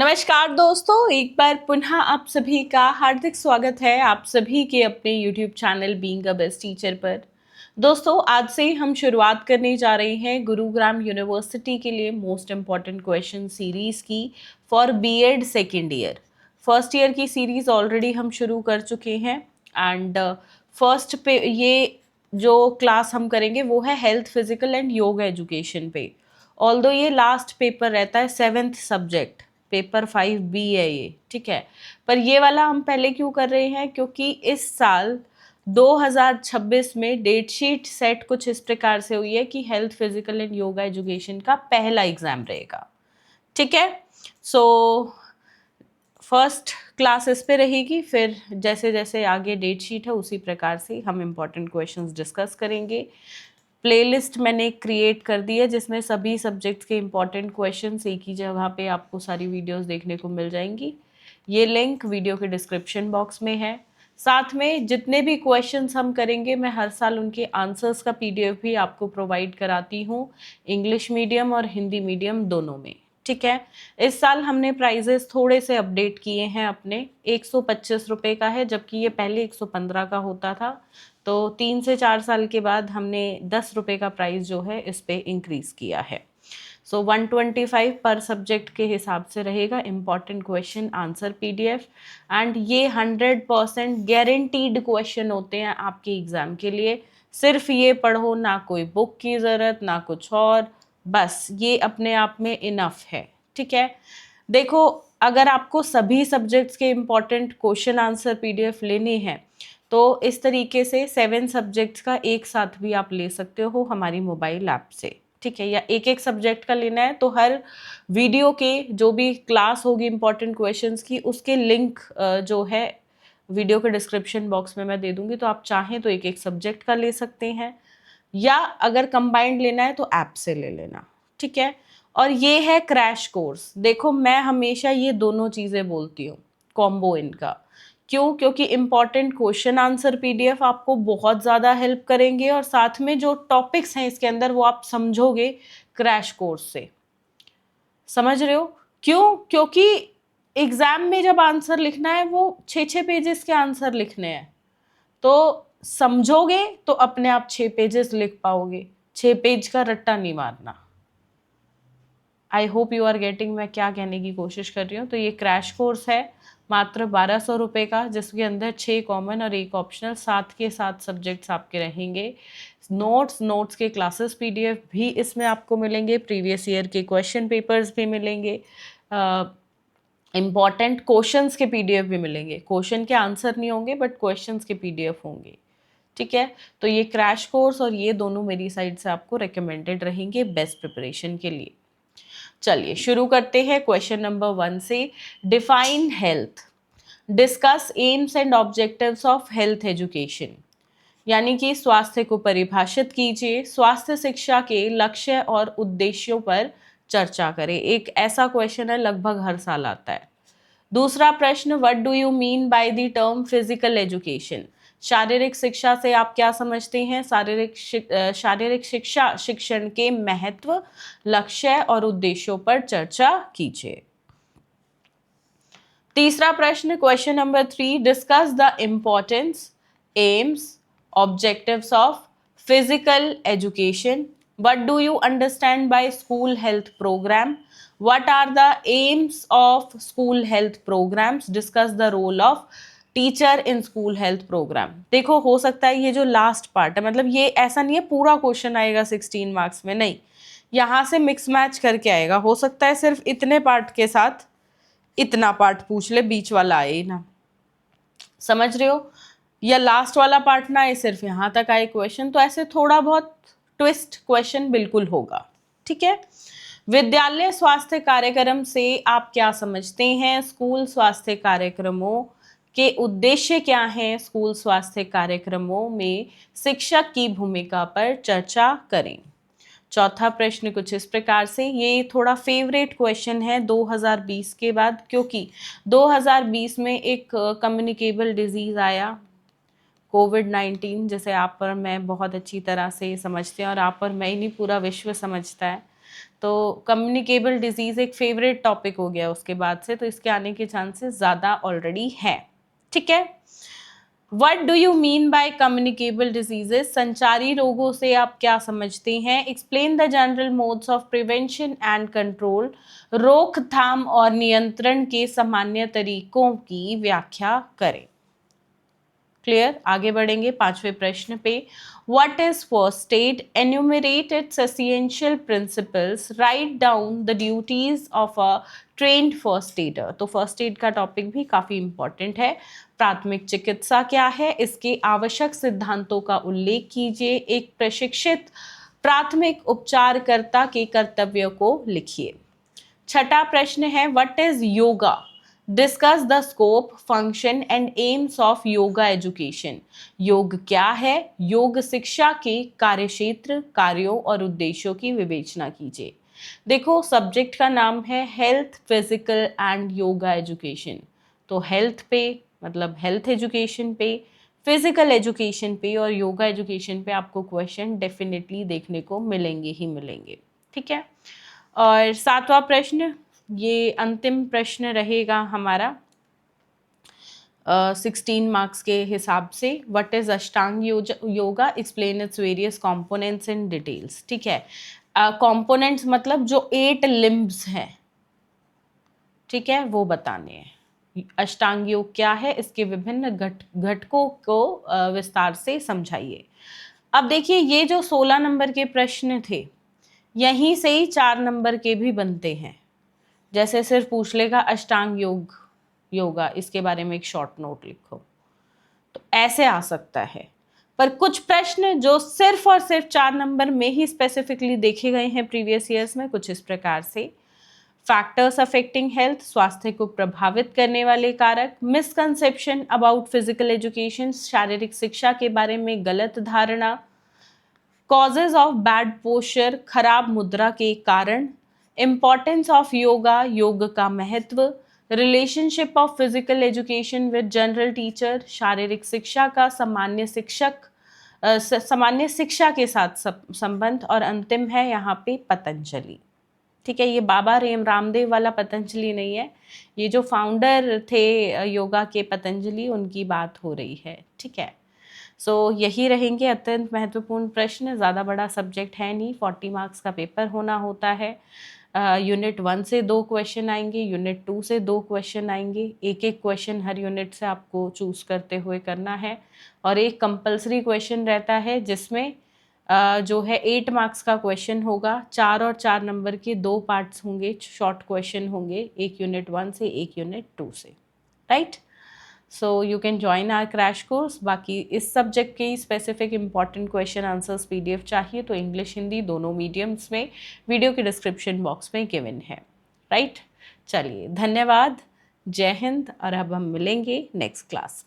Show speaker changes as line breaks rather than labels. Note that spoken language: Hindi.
नमस्कार दोस्तों, एक बार पुनः आप सभी का हार्दिक स्वागत है आप सभी के अपने YouTube channel being a best teacher पर। दोस्तों, आज से हम शुरुआत करने जा रहे हैं गुरुग्राम यूनिवर्सिटी के लिए मोस्ट इम्पॉर्टेंट क्वेश्चन सीरीज की for BEd second year. First year की सीरीज ऑलरेडी हम शुरू कर चुके हैं एंड फर्स्ट पे ये जो क्लास हम करेंगे वो है health, physical and yoga education पे। ऑल्दो ये लास्ट पेपर रहता है, 7th सब्जेक्ट, पेपर 5B है ये, ठीक है। पर ये वाला हम पहले क्यों कर रहे हैं, क्योंकि इस साल 2026 में डेट शीट सेट कुछ इस प्रकार से हुई है कि health, physical and yoga education का पहला एग्जाम रहेगा, ठीक है। सो फर्स्ट क्लास इस पे रहेगी, फिर जैसे जैसे आगे डेट शीट है उसी प्रकार से हम इम्पोर्टेंट क्वेश्चंस डिस्कस करेंगे। प्लेलिस्ट मैंने क्रिएट कर दी है जिसमें सभी सब्जेक्ट्स के इम्पॉर्टेंट क्वेश्चंस एक ही जगह पे आपको सारी वीडियोस देखने को मिल जाएंगी। ये लिंक वीडियो के डिस्क्रिप्शन बॉक्स में है। साथ में जितने भी क्वेश्चंस हम करेंगे मैं हर साल उनके आंसर्स का पीडीएफ भी आपको प्रोवाइड कराती हूँ, इंग्लिश मीडियम और हिंदी मीडियम दोनों में, ठीक है। इस साल हमने प्राइजेस थोड़े से अपडेट किए हैं अपने, 125 रुपये का है जबकि ये पहले 115 का होता था। तो 3 से 4 साल के बाद हमने 10 रुपये का प्राइस जो है इस पे इंक्रीज़ किया है। सो 125 पर सब्जेक्ट के हिसाब से रहेगा important question answer PDF. And ये 100% गारंटीड क्वेश्चन होते हैं आपके एग्ज़ाम के लिए। सिर्फ ये पढ़ो, ना कोई बुक की ज़रूरत ना कुछ और, बस ये अपने आप में इनफ है, ठीक है। देखो, अगर आपको सभी सब्जेक्ट्स के इम्पॉर्टेंट क्वेश्चन आंसर पीडीएफ लेने हैं तो इस तरीके से 7 सब्जेक्ट्स का एक साथ भी आप ले सकते हो हमारी मोबाइल ऐप से, ठीक है। या एक एक सब्जेक्ट का लेना है तो हर वीडियो के जो भी क्लास होगी इम्पॉर्टेंट क्वेश्चंस की, उसके लिंक जो है वीडियो के डिस्क्रिप्शन बॉक्स में मैं दे दूंगी। तो आप चाहें तो एक एक सब्जेक्ट का ले सकते हैं, या अगर कंबाइंड लेना है तो ऐप से ले लेना, ठीक है। और ये है क्रैश कोर्स। देखो, मैं हमेशा ये दोनों चीज़ें बोलती हूँ, कॉम्बो इनका। क्यों? क्योंकि इम्पॉर्टेंट क्वेश्चन आंसर पीडीएफ आपको बहुत ज़्यादा हेल्प करेंगे और साथ में जो टॉपिक्स हैं इसके अंदर वो आप समझोगे क्रैश कोर्स से। समझ रहे हो? क्यों? क्योंकि एग्जाम में जब आंसर लिखना है वो 6-6 पेजेस के आंसर लिखने हैं, तो समझोगे तो अपने आप 6 पेजेस लिख पाओगे, 6 पेज का रट्टा नहीं मारना। I hope you are getting मैं क्या कहने की कोशिश कर रही हूँ। तो ये क्रैश कोर्स है मात्र 1200 रुपये का, जिसके अंदर 6 कॉमन और 1 ऑप्शनल, 7 के 7 सब्जेक्ट्स आपके रहेंगे। नोट्स के क्लासेस पीडीएफ भी इसमें आपको मिलेंगे, प्रीवियस ईयर के क्वेश्चन पेपर्स भी मिलेंगे, इम्पॉर्टेंट क्वेश्चंस के पीडीएफ भी मिलेंगे। क्वेश्चन के आंसर नहीं होंगे बट क्वेश्चंस के पीडीएफ होंगे, ठीक है। तो ये क्रैश कोर्स और ये दोनों मेरी साइड से आपको रिकमेंडेड रहेंगे बेस्ट प्रिपरेशन के लिए। चलिए शुरू करते हैं क्वेश्चन नंबर 1 से। Define health, discuss AIIMS and objectives of health education. यानी कि स्वास्थ्य को परिभाषित कीजिए, स्वास्थ्य शिक्षा के लक्ष्य और उद्देश्यों पर चर्चा करें। एक ऐसा क्वेश्चन है, लगभग हर साल आता है। दूसरा प्रश्न, what do you mean by the term physical education. शारीरिक शिक्षा से आप क्या समझते हैं? शारीरिक शिक्षा शिक्षण के महत्व, लक्ष्य और उद्देश्यों पर चर्चा कीजिए। तीसरा प्रश्न, question number 3, discuss the importance, AIIMS, objectives of physical education. What do you understand by school health program? What are the aims of school health programs? Discuss the role of teacher in school health programme. देखो, हो सकता है ये जो लास्ट पार्ट है, मतलब ये ऐसा नहीं है पूरा क्वेश्चन आएगा 16 मार्क्स में, नहीं, यहाँ से मिक्स मैच करके आएगा। हो सकता है सिर्फ इतने पार्ट के साथ इतना पार्ट पूछ ले, बीच वाला आए ही ना, समझ रहे हो? या लास्ट वाला पार्ट ना आए, सिर्फ यहाँ तक आए क्वेश्चन। तो ऐसे थोड़ा बहुत ट्विस्ट क्वेश्चन बिल्कुल होगा, ठीक है। विद्यालय स्वास्थ्य कार्यक्रम से आप क्या समझते हैं? स्कूल स्वास्थ्य कार्यक्रमों के उद्देश्य क्या हैं? स्कूल स्वास्थ्य कार्यक्रमों में शिक्षक की भूमिका पर चर्चा करें। चौथा प्रश्न कुछ इस प्रकार से, ये थोड़ा फेवरेट क्वेश्चन है 2020 के बाद, क्योंकि 2020 में एक कम्युनिकेबल डिजीज आया, कोविड-19, जिसे आप और मैं बहुत अच्छी तरह से समझते हैं, और आप और मैं ही नहीं पूरा विश्व समझता है। तो कम्युनिकेबल डिजीज़ एक फेवरेट टॉपिक हो गया उसके बाद से, तो इसके आने के चांसेस ज़्यादा ऑलरेडी हैं। ठीक है, what do you mean by communicable diseases? संचारी रोगों से आप क्या समझते हैं? Explain the general modes of prevention and control. रोकथाम और नियंत्रण के सामान्य तरीकों की व्याख्या करें। क्लियर, आगे बढ़ेंगे 5वें प्रश्न पे। What is first aid? Enumerate its essential principles, write down the duties of a trained first aider. तो फर्स्ट एड का टॉपिक भी काफी इंपॉर्टेंट है। प्राथमिक चिकित्सा क्या है, इसके आवश्यक सिद्धांतों का उल्लेख कीजिए। एक प्रशिक्षित प्राथमिक उपचारकर्ता के कर्तव्यों को लिखिए। छठा प्रश्न है, what is yoga? Discuss the scope, function and AIIMS of yoga education. योग क्या है? योग शिक्षा के कार्यक्षेत्र, कार्यों और उद्देश्यों की विवेचना कीजिए। देखो, सब्जेक्ट का नाम है health, physical and yoga education. तो हेल्थ पे मतलब हेल्थ एजुकेशन पे, फिजिकल एजुकेशन पे और योगा एजुकेशन पे आपको क्वेश्चन डेफिनेटली देखने को मिलेंगे ही मिलेंगे। ठीक है, और 7वां प्रश्न, ये अंतिम प्रश्न रहेगा हमारा 16 मार्क्स के हिसाब से। What is Ashtanga yoga? Explain its various components in details. ठीक है, कंपोनेंट्स मतलब जो 8 लिम्ब्स हैं, ठीक है, वो बताने हैं। अष्टांग योग क्या है, इसके विभिन्न घटकों को विस्तार से समझाइए। अब देखिए, ये जो 16 नंबर के प्रश्न थे, यहीं से ही 4 नंबर के भी बनते हैं। जैसे सिर्फ पूछ लेगा अष्टांग योगा, इसके बारे में एक शॉर्ट नोट लिखो, तो ऐसे आ सकता है। पर कुछ प्रश्न जो सिर्फ और सिर्फ 4 नंबर में ही स्पेसिफिकली देखे गए हैं प्रीवियस ईयर्स में, कुछ इस प्रकार से। फैक्टर्स अफेक्टिंग हेल्थ, स्वास्थ्य को प्रभावित करने वाले कारक। मिसकंसेप्शन अबाउट फिजिकल एजुकेशन, शारीरिक शिक्षा के बारे में गलत धारणा। कॉजेज ऑफ बैड पोस्चर, खराब मुद्रा के कारण। इम्पॉर्टेंस ऑफ योगा, योग का महत्व। Relationship of physical education with general teacher, शारीरिक शिक्षा का सामान्य शिक्षा के साथ संबंध। और अंतिम है यहाँ पे पतंजलि। ठीक है, ये बाबा रामदेव वाला पतंजलि नहीं है, ये जो फाउंडर थे योगा के पतंजलि, उनकी बात हो रही है। ठीक है, सो यही रहेंगे अत्यंत महत्वपूर्ण प्रश्न। ज़्यादा बड़ा सब्जेक्ट है नहीं, 40 मार्क्स का पेपर होना होता है। यूनिट 1 से 2 क्वेश्चन आएंगे, यूनिट 2 से 2 क्वेश्चन आएंगे। एक एक क्वेश्चन हर यूनिट से आपको चूज़ करते हुए करना है। और एक कंपलसरी क्वेश्चन रहता है जिसमें जो है 8 मार्क्स का क्वेश्चन होगा। 4 और 4 नंबर के 2 पार्ट्स होंगे, शॉर्ट क्वेश्चन होंगे, एक यूनिट 1 से एक यूनिट 2 से। Right, so you can join our crash course. बाकी इस सब्जेक्ट के specific important question answers PDF चाहिए तो इंग्लिश हिंदी दोनों मीडियम्स में वीडियो के डिस्क्रिप्शन बॉक्स में गिवन है। राइट, चलिए, धन्यवाद, जय हिंद, और अब हम मिलेंगे नेक्स्ट क्लास में।